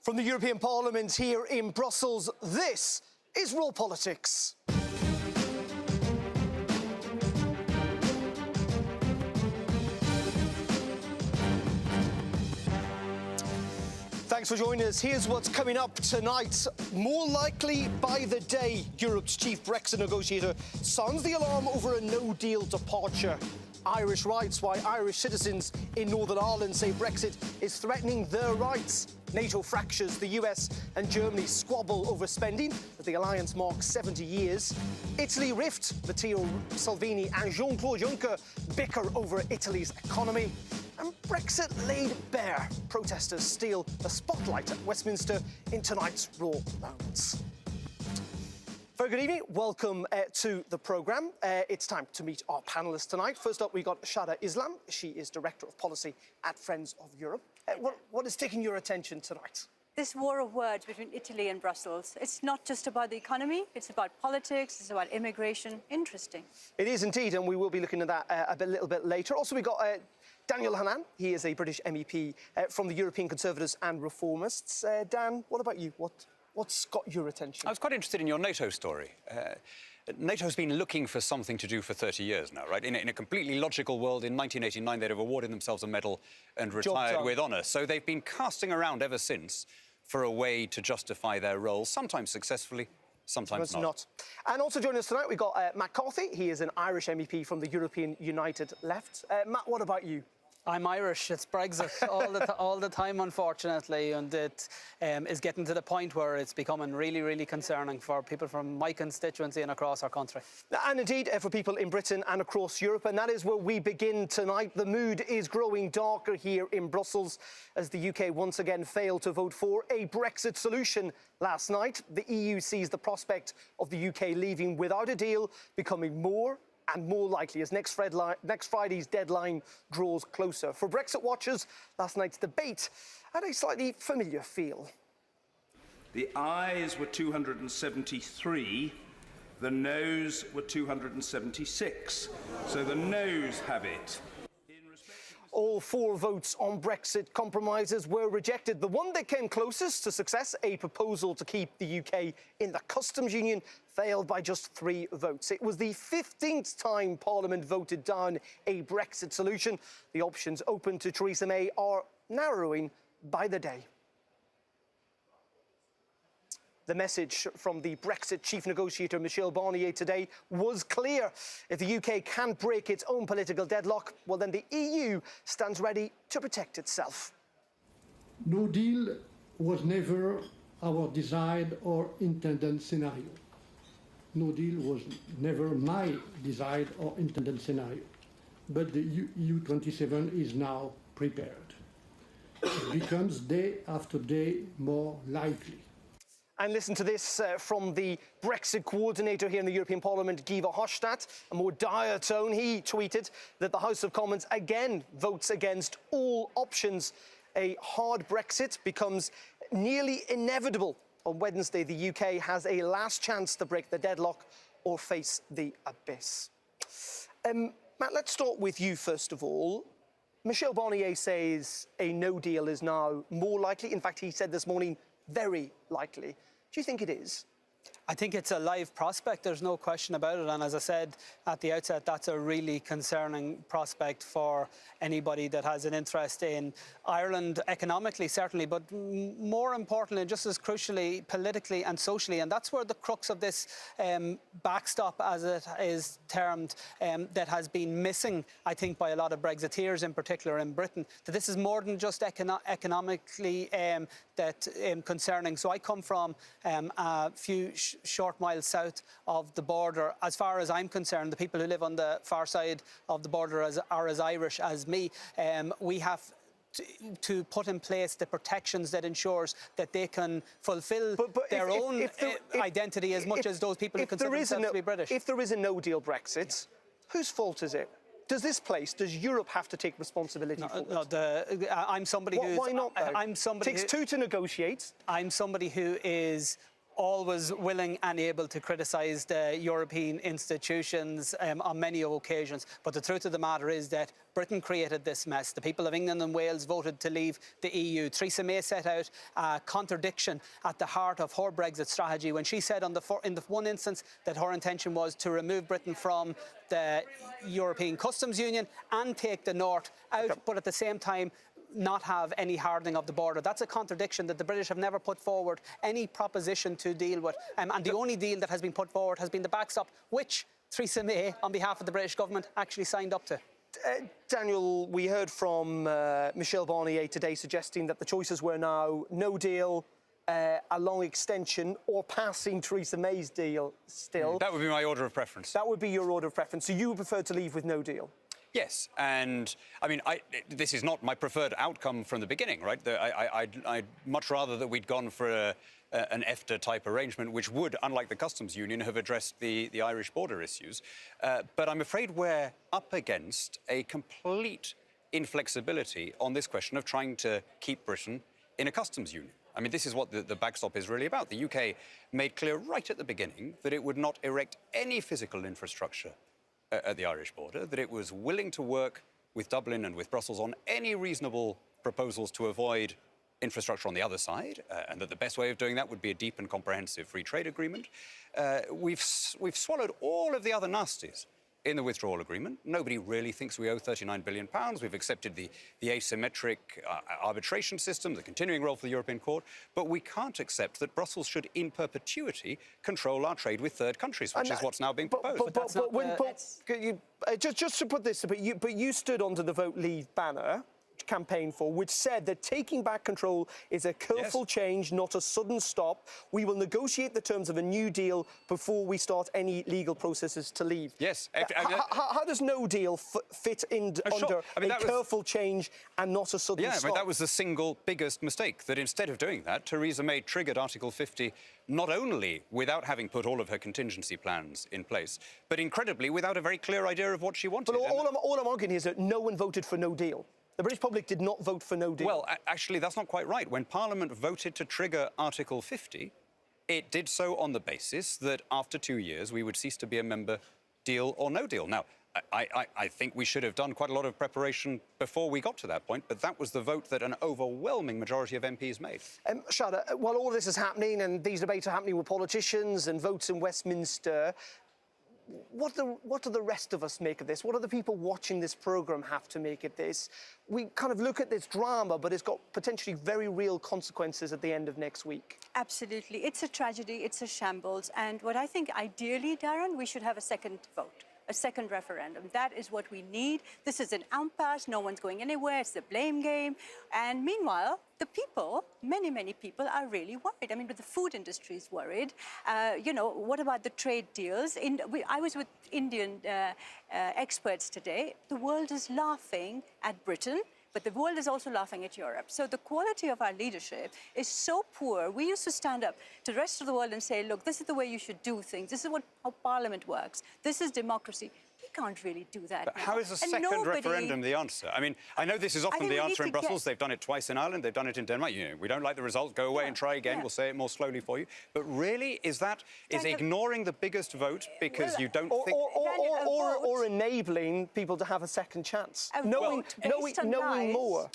From the European Parliament here in Brussels, this is Raw Politics. Thanks for joining us. Here's what's coming up tonight. More likely by the day, Europe's chief Brexit negotiator sounds the alarm over a no-deal departure. Irish rights, why Irish citizens in Northern Ireland say Brexit is threatening their rights. NATO fractures, the US and Germany squabble over spending as the alliance marks 70 years. Italy rift, Matteo Salvini and Jean-Claude Juncker bicker over Italy's economy. And Brexit laid bare. Protesters steal the spotlight at Westminster in tonight's Raw Moments. Very good evening. Welcome to the programme. It's time to meet our panellists tonight. First up, we've got Shada Islam. She is Director of Policy at Friends of Europe. What is taking your attention tonight? This war of words between Italy and Brussels. It's not just about the economy, it's about politics, it's about immigration. Interesting. It is indeed, and we will be looking at that a little bit later. Also, we've got Daniel Hannan. He is a British MEP from the European Conservatives and Reformists. Dan, what about you? What's got your attention? I was quite interested in your NATO story. NATO's been looking for something to do for 30 years now, right? In a completely logical world, in 1989, they'd have awarded themselves a medal and retired with honour. So they've been casting around ever since for a way to justify their role, sometimes successfully, sometimes not. And also joining us tonight, we've got Matt Carthy. He is an Irish MEP from the European United Left. Matt, what about you? I'm Irish. It's Brexit all the time, unfortunately, and it is getting to the point where it's becoming really, really concerning for people from my constituency and across our country. And indeed, for people in Britain and across Europe, and that is where we begin tonight. The mood is growing darker here in Brussels as the UK once again failed to vote for a Brexit solution last night. The EU sees the prospect of the UK leaving without a deal becoming more and more likely as next Friday's deadline draws closer. For Brexit watchers, last night's debate had a slightly familiar feel. The ayes were 273, the noes were 276. So the noes have it. All four votes on Brexit compromises were rejected. The one that came closest to success, a proposal to keep the UK in the customs union, failed by just 3 votes. It was the 15th time Parliament voted down a Brexit solution. The options open to Theresa May are narrowing by the day. The message from the Brexit chief negotiator, Michel Barnier, today was clear. If the UK can't break its own political deadlock, well, then the EU stands ready to protect itself. No deal was never our desired or intended scenario. No deal was never my desired or intended scenario. But the EU27 is now prepared. It becomes day after day more likely. And listen to this from the Brexit coordinator here in the European Parliament, Guy Verhofstadt. A more dire tone. He tweeted that the House of Commons again votes against all options. A hard Brexit becomes nearly inevitable. On Wednesday, the UK has a last chance to break the deadlock or face the abyss. Matt, let's start with you first of all. Michel Barnier says a no deal is now more likely. In fact, he said this morning, very likely. Do you think it is? I think it's a live prospect, there's no question about it. And as I said at the outset, that's a really concerning prospect for anybody that has an interest in Ireland economically, certainly, but more importantly, just as crucially, politically and socially. And that's where the crux of this backstop, as it is termed, that has been missing, I think, by a lot of Brexiteers, in particular in Britain, that this is more than just economically concerning. So I come from a few short miles south of the border. As far as I'm concerned, the people who live on the far side of the border are as Irish as me. We have to put in place the protections that ensures that they can fulfil their own identity as much as those people who consider themselves to be British. If there is a no-deal Brexit, whose fault is it? Does Europe have to take responsibility for it? I'm somebody who... Why not, though? Takes two to negotiate. I'm somebody who is always willing and able to criticise the European institutions on many occasions. But the truth of the matter is that Britain created this mess. The people of England and Wales voted to leave the EU. Theresa May set out a contradiction at the heart of her Brexit strategy when she said in the one instance that her intention was to remove Britain from the European Customs Union and take the North out, but at the same time not have any hardening of the border. That's a contradiction that the British have never put forward any proposition to deal with. And the only deal that has been put forward has been the backstop, which Theresa May, on behalf of the British government, actually signed up to. Daniel, we heard from Michel Barnier today suggesting that the choices were now no deal, a long extension, or passing Theresa May's deal still. That would be my order of preference. That would be your order of preference. So you would prefer to leave with no deal? Yes, and I mean, this is not my preferred outcome from the beginning, right? I'd much rather that we'd gone for an EFTA-type arrangement, which would, unlike the customs union, have addressed the Irish border issues. But I'm afraid we're up against a complete inflexibility on this question of trying to keep Britain in a customs union. I mean, this is what the backstop is really about. The UK made clear right at the beginning that it would not erect any physical infrastructure at the Irish border, that it was willing to work with Dublin and with Brussels on any reasonable proposals to avoid infrastructure on the other side, and that the best way of doing that would be a deep and comprehensive free trade agreement. We've swallowed all of the other nasties in the withdrawal agreement. Nobody really thinks we owe £39 billion. We've accepted the asymmetric arbitration system, the continuing role for the European Court, but we can't accept that Brussels should in perpetuity control our trade with third countries, which is what's now being proposed. Just to put this, but you stood under the Vote Leave banner campaign for, which said that taking back control is a careful change, not a sudden stop. We will negotiate the terms of a new deal before we start any legal processes to leave. Yes. How does no deal fit in under a careful change and not a sudden stop? Yeah, I mean, that was the single biggest mistake, that instead of doing that, Theresa May triggered Article 50 not only without having put all of her contingency plans in place, but incredibly without a very clear idea of what she wanted. But all I'm arguing is that no one voted for no deal. The British public did not vote for no deal. Well, actually, that's not quite right. When Parliament voted to trigger Article 50, it did so on the basis that after 2 years we would cease to be a member, deal or no deal. Now, I think we should have done quite a lot of preparation before we got to that point, but that was the vote that an overwhelming majority of MPs made. Shada, while all this is happening and these debates are happening with politicians and votes in Westminster, what do the rest of us make of this? What do the people watching this programme have to make of this? We kind of look at this drama, but it's got potentially very real consequences at the end of next week. Absolutely. It's a tragedy. It's a shambles. And what I think, ideally, Darren, we should have a second vote. A second referendum. That is what we need. This is an impasse. No one's going anywhere. It's the blame game. And meanwhile, the people, many people are really worried. I mean, but the food industry is worried. What about the trade deals? I was with Indian experts today. The world is laughing at Britain, but the world is also laughing at Europe. So the quality of our leadership is so poor. We used to stand up to the rest of the world and say, look, this is the way you should do things. This is how Parliament works. This is democracy. We can't really do that. But how is a second referendum the answer? I mean, I know this is often the answer in Brussels. They've done it twice in Ireland. They've done it in Denmark. We don't like the result. Go away and try again. We'll say it more slowly for you. But really, is ignoring the biggest vote because you don't think... Or enabling people to have a second chance? Knowing more.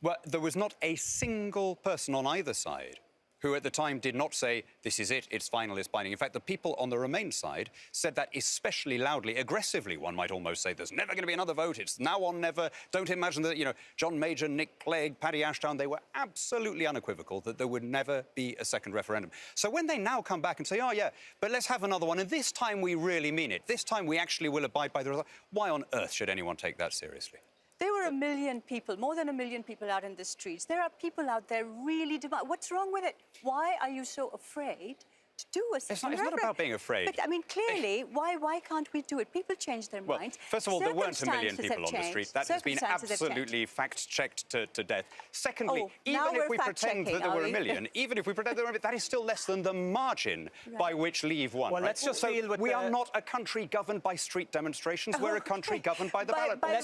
Well, there was not a single person on either side who at the time did not say, this is it, it's final, it's binding. In fact, the people on the Remain side said that especially loudly, aggressively, one might almost say. There's never going to be another vote. It's now on never. Don't imagine that, John Major, Nick Clegg, Paddy Ashdown, they were absolutely unequivocal that there would never be a second referendum. So when they now come back and say, oh, yeah, but let's have another one, and this time we really mean it, this time we actually will abide by the result, why on earth should anyone take that seriously? There were 1 million people, more than 1 million people out in the streets. There are people out there really... What's wrong with it? Why are you so afraid to do a second referendum? It's not about being afraid. But, I mean, clearly, why can't we do it? People change their minds. First of all, there weren't 1 million people on the street. That has been absolutely fact-checked to death. Secondly, even if we pretend that there were 1 million, that is still less than the margin by which Leave won. Well, let's just deal with we are not a country governed by street demonstrations. We're a country governed by the ballot. By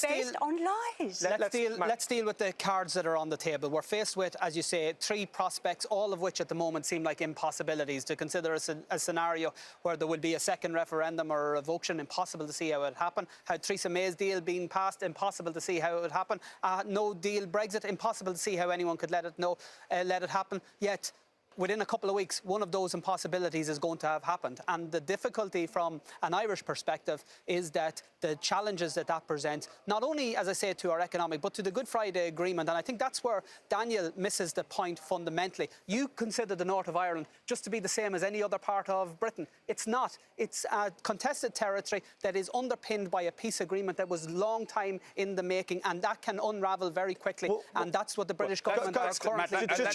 based on lies. Let's deal with the cards that are on the table. We're faced with, as you say, 3 prospects, all of which at the moment seem like impossible possibilities, to consider a scenario where there would be a second referendum or a revocation, impossible to see how it would happen. Had Theresa May's deal been passed, impossible to see how it would happen. No deal Brexit, impossible to see how anyone could let it happen. Yet, within a couple of weeks, one of those impossibilities is going to have happened. And the difficulty from an Irish perspective is that the challenges that presents, not only, as I say, to our economic, but to the Good Friday Agreement. And I think that's where Daniel misses the point fundamentally. You consider the north of Ireland just to be the same as any other part of Britain. It's not. It's a contested territory that is underpinned by a peace agreement that was a long time in the making, and that can unravel very quickly. And that's what the British government are currently doing.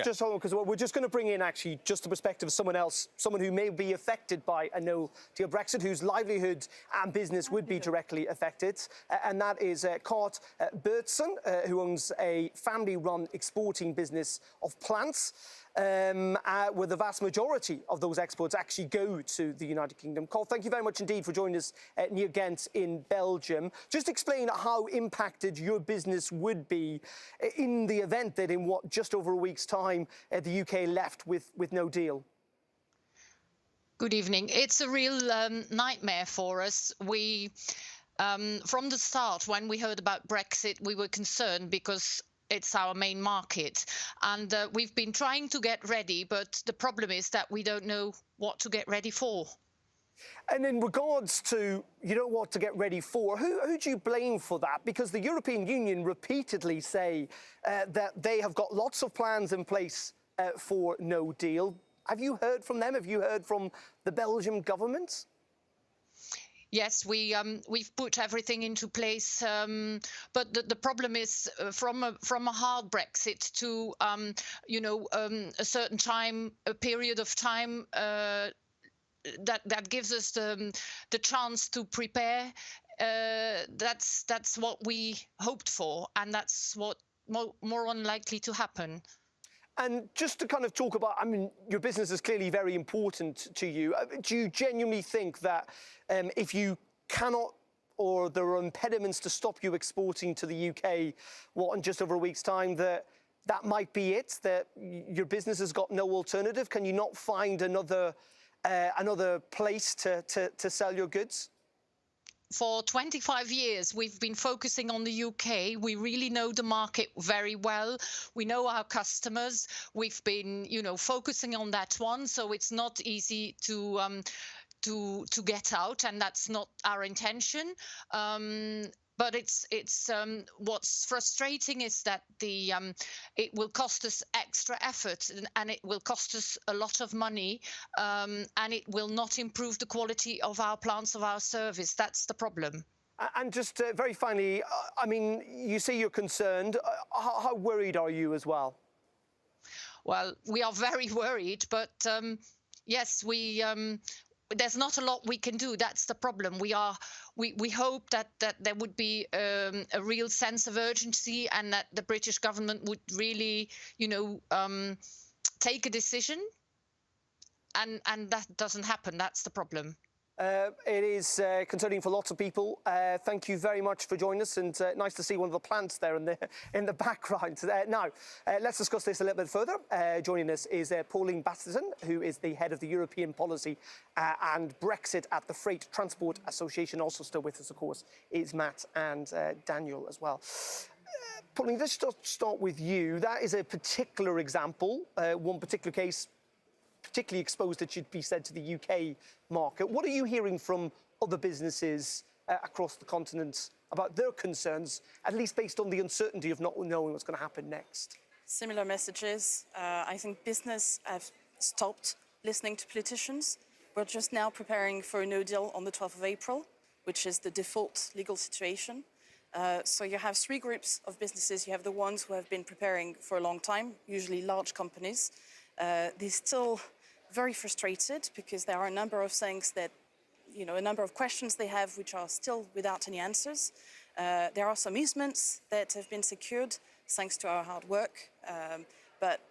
Just hold on, because we're just going to bring in actually just the perspective of someone else, someone who may be affected by a no-deal Brexit, whose livelihood and business would be directly affected, and that is Cart Bertson, who owns a family-run exporting business of plants, where the vast majority of those exports actually go to the United Kingdom. Cart, thank you very much indeed for joining us near Ghent in Belgium. Just explain how impacted your business would be in the event that in just over a week's time the UK left with no deal. Good evening. It's a real nightmare for us. We, from the start, when we heard about Brexit, we were concerned because it's our main market. And we've been trying to get ready, but the problem is that we don't know what to get ready for. And in regards to you don't know what to get ready for, who do you blame for that? Because the European Union repeatedly say that they have got lots of plans in place for no deal. Have you heard from them? Have you heard from the Belgian government? Yes, we've put everything into place, but the problem is from a hard Brexit to a certain time, a period of time that gives us the chance to prepare. That's what we hoped for, and that's what more unlikely to happen. And just to kind of talk about, I mean, your business is clearly very important to you. Do you genuinely think that if you cannot, or there are impediments to stop you exporting to the UK, in just over a week's time, that might be it, that your business has got no alternative? Can you not find another place to sell your goods? For 25 years, we've been focusing on the UK. We really know the market very well. We know our customers. We've been, focusing on that one. So it's not easy to get out, and that's not our intention. But it's what's frustrating is that it will cost us extra effort, and it will cost us a lot of money, and it will not improve the quality of our plants, of our service. That's the problem. And just very finally, I mean, you say you're concerned. How worried are you as well? Well, we are very worried, but yes, there's not a lot we can do. That's the problem. We hope that there would be a real sense of urgency, and that the British government would really, take a decision. And that doesn't happen. That's the problem. It is concerning for lots of people. Thank you very much for joining us, and nice to see one of the plants there in the background. Now, let's discuss this a little bit further. Joining us is Pauline Basseton, who is the head of the European Policy and Brexit at the Freight Transport Association. Also still with us, of course, is Matt and Daniel as well. Pauline, let's start with you. That is a particular example, one particular case, particularly exposed, it should be said, to the UK market. What are you hearing from other businesses across the continent about their concerns, at least based on the uncertainty of not knowing what's going to happen next? Similar messages. I think business have stopped listening to politicians. We're just now preparing for a no deal on the 12th of April, which is the default legal situation. So you have three groups of businesses. You have the ones who have been preparing for a long time, usually large companies. They're still very frustrated because there are a number of things that, a number of questions they have which are still without any answers. There are some easements that have been secured thanks to our hard work, but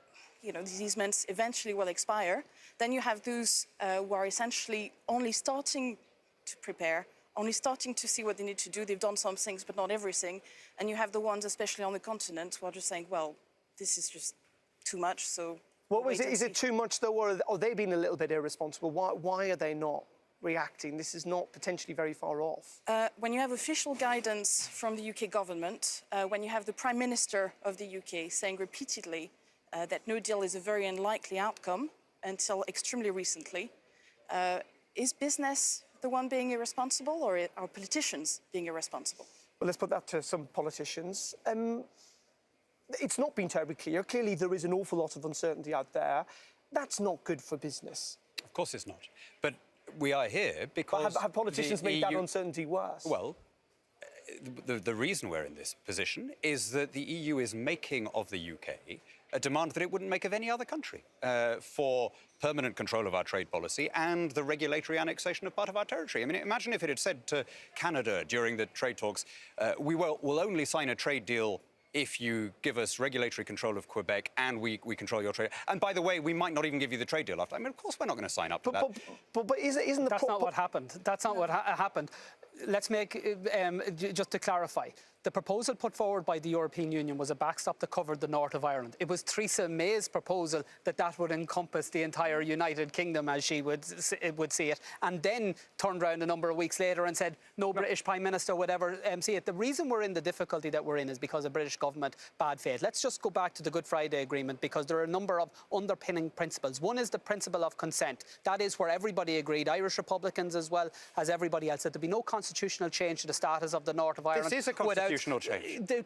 these easements eventually will expire. Then you have those who are essentially only starting to prepare, only starting to see what they need to do. They've done some things, but not everything. And you have the ones, especially on the continent, who are just saying, well, this is just too much, so What was wait it? and Is it see. too much, though, or are they being a little bit irresponsible? Why are they not reacting? This is not potentially very far off. When you have official guidance from the UK government, when you have the Prime Minister of the UK saying repeatedly that no deal is a very unlikely outcome until extremely recently, is business the one being irresponsible, or are politicians being irresponsible? Well, let's put that to some politicians. It's not been terribly clear. Clearly, there is an awful lot of uncertainty out there. That's not good for business. Of course it's not. But we are here because... But have politicians made that uncertainty worse? Well, the reason we're in this position is that the EU is making of the UK a demand that it wouldn't make of any other country for permanent control of our trade policy and the regulatory annexation of part of our territory. I mean, imagine if it had said to Canada during the trade talks, we'll only sign a trade deal if you give us regulatory control of Quebec and we control your trade. And by the way, we might not even give you the trade deal after. I mean, of course we're not going to sign up to that. But isn't the... That's not what happened. That's not what happened. Let's make, just to clarify, the proposal put forward by the European Union was a backstop that covered the north of Ireland. It was Theresa May's proposal that would encompass the entire United Kingdom, as she would see it, and then turned around a number of weeks later and said no British Prime Minister would ever see it. The reason we're in the difficulty that we're in is because of British government bad faith. Let's just go back to the Good Friday Agreement, because there are a number of underpinning principles. One is the principle of consent. That is where everybody agreed, Irish Republicans as well as everybody else, that there'd be no constitutional change to the status of the north of Ireland. This is a constitutional change. The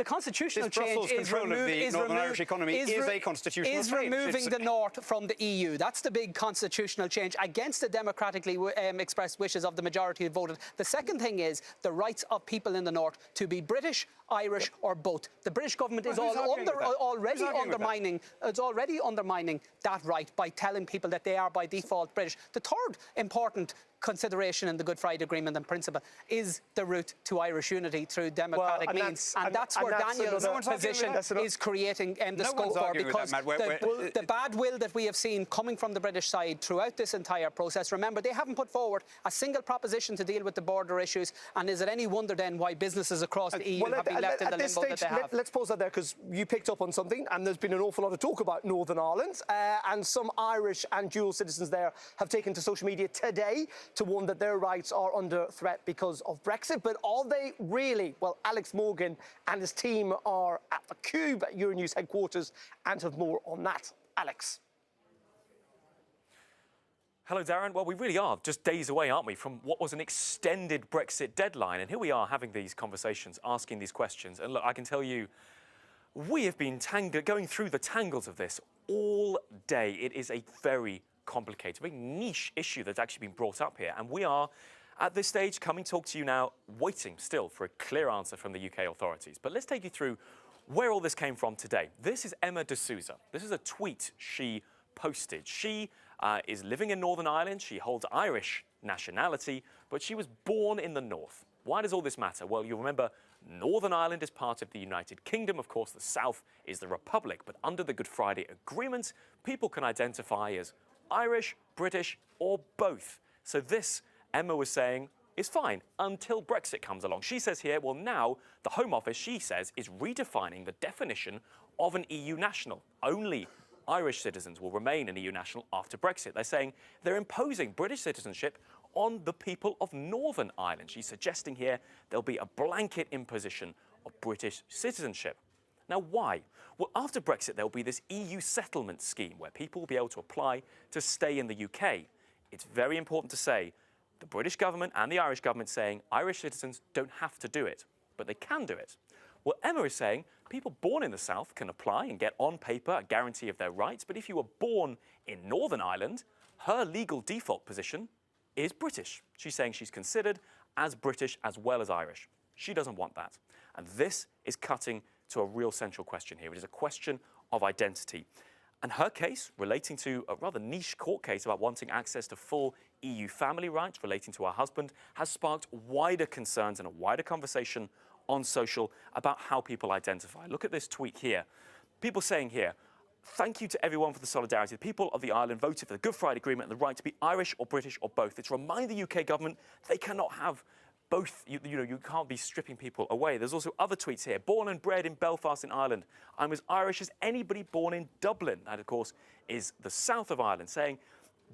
constitutional change is Northern Irish economy is a constitutional change. Is removing the north from the EU. That's the big constitutional change against the democratically expressed wishes of the majority who voted. The second thing is the rights of people in the north to be British, Irish or both. The British government is already undermining that right by telling people that they are by default British. The third important consideration in the Good Friday Agreement and principle is the route to Irish unity through democratic means. That's where Daniel's position is creating the scope for, because the bad will that we have seen coming from the British side throughout this entire process, remember, they haven't put forward a single proposition to deal with the border issues, and is it any wonder then why businesses across the EU have been left in the limbo that they have? Let's pause that there, because you picked up on something, and there's been an awful lot of talk about Northern Ireland, and some Irish and dual citizens there have taken to social media today to warn that their rights are under threat because of Brexit. But are they really? Well, Alex Morgan and his team are at the Cube at Euronews headquarters and have more on that. Alex. Hello, Darren. Well, we really are just days away, aren't we, from what was an extended Brexit deadline. And here we are having these conversations, asking these questions. And look, I can tell you, we have been going through the tangles of this all day. It is a very complicated, very niche issue that's actually been brought up here. And we are, at this stage, coming to talk to you now, waiting still for a clear answer from the UK authorities. But let's take you through where all this came from today. This is Emma D'Souza. This is a tweet she posted. She is living in Northern Ireland. She holds Irish nationality, but she was born in the north. Why does all this matter? Well, you'll remember Northern Ireland is part of the United Kingdom. Of course, the south is the Republic. But under the Good Friday Agreement, people can identify as Irish, British, or both. So this, Emma was saying, is fine until Brexit comes along. She says here, well, now the Home Office, she says, is redefining the definition of an EU national. Only Irish citizens will remain an EU national after Brexit. They're saying they're imposing British citizenship on the people of Northern Ireland. She's suggesting here there'll be a blanket imposition of British citizenship. Now, why? Well, after Brexit, there'll be this EU settlement scheme where people will be able to apply to stay in the UK. It's very important to say the British government and the Irish government saying Irish citizens don't have to do it, but they can do it. Well, Emma is saying people born in the south can apply and get on paper a guarantee of their rights, but if you were born in Northern Ireland, her legal default position is British. She's saying she's considered as British as well as Irish. She doesn't want that. And this is cutting to a real central question here. It is a question of identity. And her case, relating to a rather niche court case about wanting access to full EU family rights relating to her husband, has sparked wider concerns and a wider conversation on social about how people identify. Look at this tweet here. People saying here, thank you to everyone for the solidarity. The people of the island voted for the Good Friday Agreement and the right to be Irish or British or both. It's to remind the UK government they cannot have both, you know, you can't be stripping people away. There's also other tweets here. Born and bred in Belfast in Ireland. I'm as Irish as anybody born in Dublin. That, of course, is the south of Ireland, saying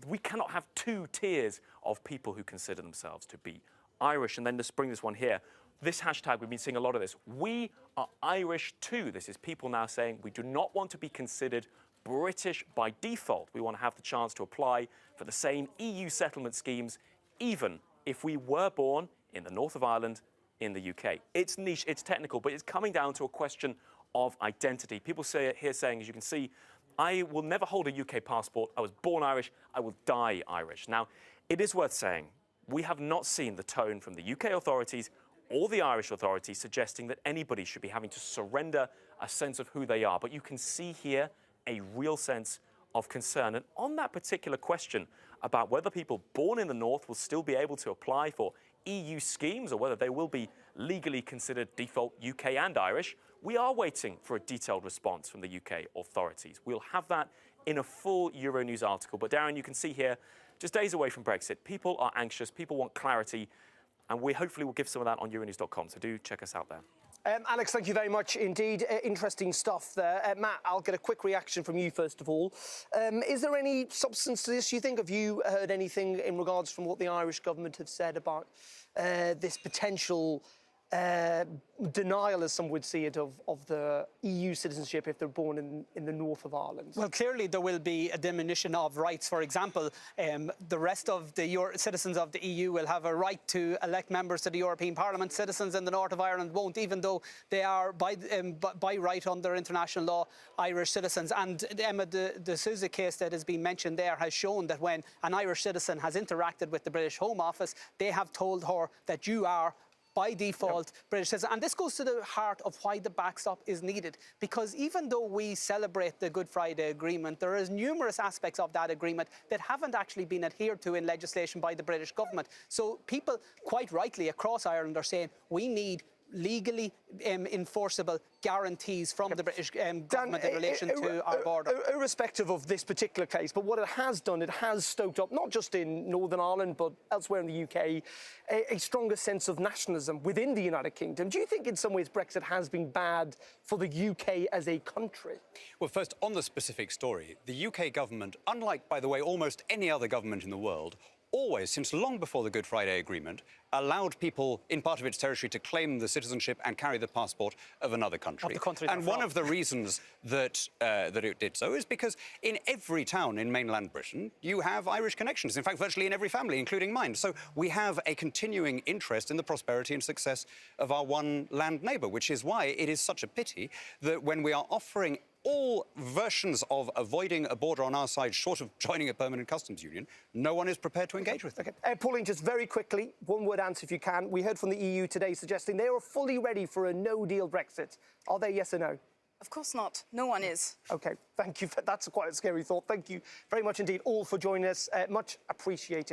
we cannot have two tiers of people who consider themselves to be Irish. And then let's bring this one here. This hashtag, we've been seeing a lot of this. We are Irish too. This is people now saying we do not want to be considered British by default. We want to have the chance to apply for the same EU settlement schemes, even if we were born in the north of Ireland in the UK. It's niche, it's technical, but it's coming down to a question of identity. People say here saying, as you can see, I will never hold a UK passport. I was born Irish. I will die Irish. Now, it is worth saying, we have not seen the tone from the UK authorities or the Irish authorities suggesting that anybody should be having to surrender a sense of who they are. But you can see here a real sense of concern. And on that particular question about whether people born in the north will still be able to apply for EU schemes or whether they will be legally considered default UK and Irish, we are waiting for a detailed response from the UK authorities. We'll have that in a full Euronews article. But Darren, you can see here, just days away from Brexit, people are anxious, people want clarity, and we hopefully will give some of that on Euronews.com, so do check us out there. Alex, thank you very much indeed. Interesting stuff there. Matt, I'll get a quick reaction from you first of all. Is there any substance to this, you think? Have you heard anything in regards from what the Irish government have said about this potential denial, as some would see it, of the EU citizenship if they're born in the north of Ireland? Well, clearly there will be a diminution of rights. For example, the rest of the citizens of the EU will have a right to elect members to the European Parliament. Citizens in the north of Ireland won't, even though they are by right under international law Irish citizens. And Emma de Souza case that has been mentioned there has shown that when an Irish citizen has interacted with the British Home Office, they have told her that you are by default, British citizen. And this goes to the heart of why the backstop is needed. Because even though we celebrate the Good Friday Agreement, there is numerous aspects of that agreement that haven't actually been adhered to in legislation by the British government. So people, quite rightly, across Ireland are saying we need legally enforceable guarantees from the British government in relation to our border. Irrespective of this particular case, but what it has done, it has stoked up, not just in Northern Ireland, but elsewhere in the UK, a stronger sense of nationalism within the United Kingdom. Do you think in some ways Brexit has been bad for the UK as a country? Well, first, on the specific story, the UK government, unlike, by the way, almost any other government in the world, always, since long before the Good Friday Agreement, allowed people in part of its territory to claim the citizenship and carry the passport of another country. Of the country and one of the reasons that it did so is because in every town in mainland Britain, you have Irish connections. In fact, virtually in every family, including mine. So we have a continuing interest in the prosperity and success of our one land neighbour, which is why it is such a pity that when we are offering all versions of avoiding a border on our side, short of joining a permanent customs union, no one is prepared to engage with them. Okay. Pauline, just very quickly, one-word answer if you can. We heard from the EU today suggesting they are fully ready for a no-deal Brexit. Are they, yes or no? Of course not. No one is. OK, thank you. That's quite a scary thought. Thank you very much indeed all for joining us. Much appreciated.